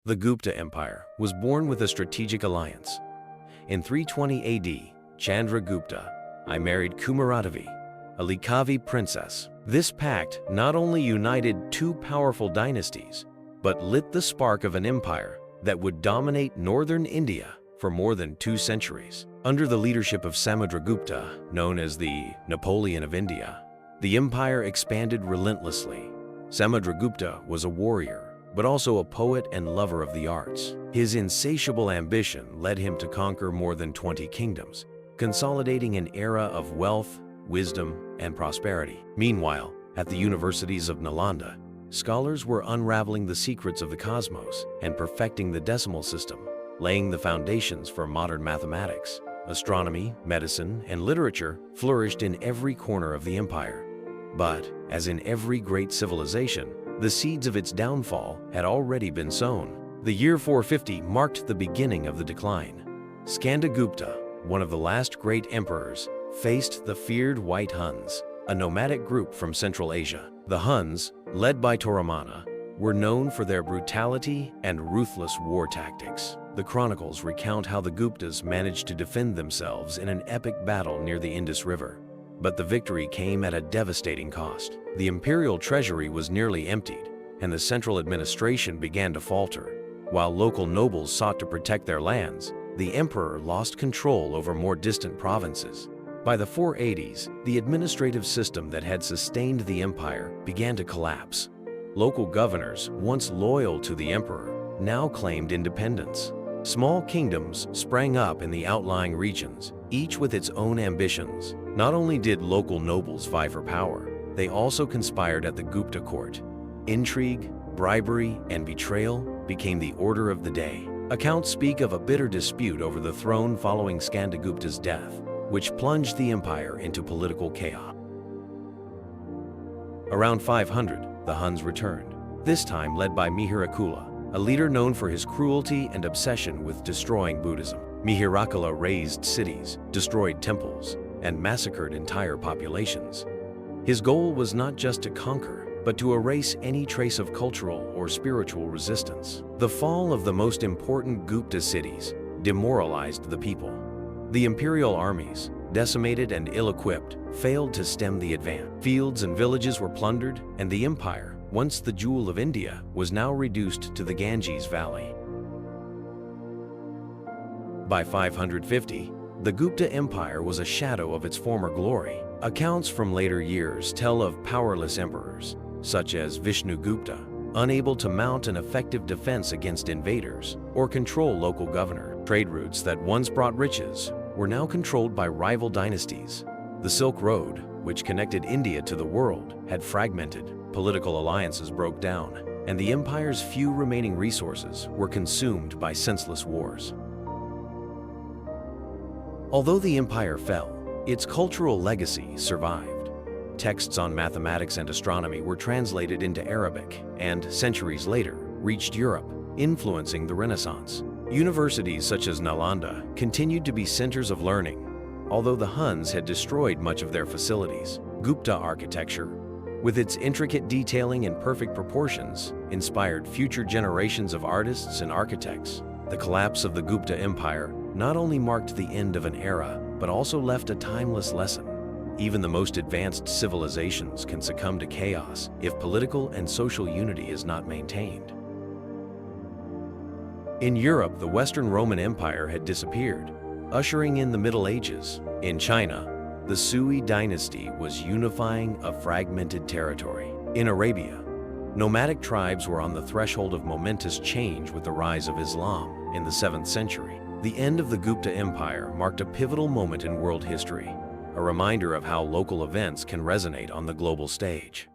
The Gupta Empire was born with a strategic alliance. In 320 AD, Chandragupta I married Kumaradavi, a Likavi princess. This pact not only united two powerful dynasties, but lit the spark of an empire that would dominate northern India for more than 2 centuries. Under the leadership of Samudragupta, known as the Napoleon of India, the empire expanded relentlessly. Samudragupta was a warrior, but also a poet and lover of the arts. His insatiable ambition led him to conquer more than 20 kingdoms, consolidating an era of wealth, wisdom, and prosperity. Meanwhile, at the universities of Nalanda, scholars were unraveling the secrets of the cosmos and perfecting the decimal system, laying the foundations for modern mathematics. Astronomy, medicine, and literature flourished in every corner of the empire. But, as in every great civilization, the seeds of its downfall had already been sown. The year 450 marked the beginning of the decline. Skandagupta, one of the last great emperors, faced the feared White Huns, a nomadic group from Central Asia. The Huns, led by Toramana, were known for their brutality and ruthless war tactics. The chronicles recount how the Guptas managed to defend themselves in an epic battle near the Indus River. But the victory came at a devastating cost. The imperial treasury was nearly emptied, and the central administration began to falter. While local nobles sought to protect their lands, the emperor lost control over more distant provinces. By the 480s, the administrative system that had sustained the empire began to collapse. Local governors, once loyal to the emperor, now claimed independence. Small kingdoms sprang up in the outlying regions, each with its own ambitions. Not only did local nobles vie for power, they also conspired at the Gupta court. Intrigue, bribery, and betrayal became the order of the day. Accounts speak of a bitter dispute over the throne following Skandagupta's death, which plunged the empire into political chaos. Around 500, the Huns returned, this time led by Mihirakula, a leader known for his cruelty and obsession with destroying Buddhism. Mihirakula razed cities, destroyed temples, and massacred entire populations. His goal was not just to conquer, but to erase any trace of cultural or spiritual resistance. The fall of the most important Gupta cities demoralized the people. The imperial armies, decimated and ill-equipped, failed to stem the advance. Fields and villages were plundered, and the empire, once the jewel of India, was now reduced to the Ganges Valley. By 550, the Gupta Empire was a shadow of its former glory. Accounts from later years tell of powerless emperors, such as Vishnugupta, unable to mount an effective defense against invaders or control local governors. Trade routes that once brought riches were now controlled by rival dynasties. The Silk Road, which connected India to the world, had fragmented, political alliances broke down, and the empire's few remaining resources were consumed by senseless wars. Although the empire fell, its cultural legacy survived. Texts on mathematics and astronomy were translated into Arabic and, centuries later, reached Europe, influencing the Renaissance. Universities such as Nalanda continued to be centers of learning, although the Huns had destroyed much of their facilities. Gupta architecture, with its intricate detailing and perfect proportions, inspired future generations of artists and architects. The collapse of the Gupta Empire not only marked the end of an era, but also left a timeless lesson. Even the most advanced civilizations can succumb to chaos if political and social unity is not maintained. In Europe, the Western Roman Empire had disappeared, ushering in the Middle Ages. In China, the Sui dynasty was unifying a fragmented territory. In Arabia, nomadic tribes were on the threshold of momentous change with the rise of Islam in the 7th century. The end of the Gupta Empire marked a pivotal moment in world history, a reminder of how local events can resonate on the global stage.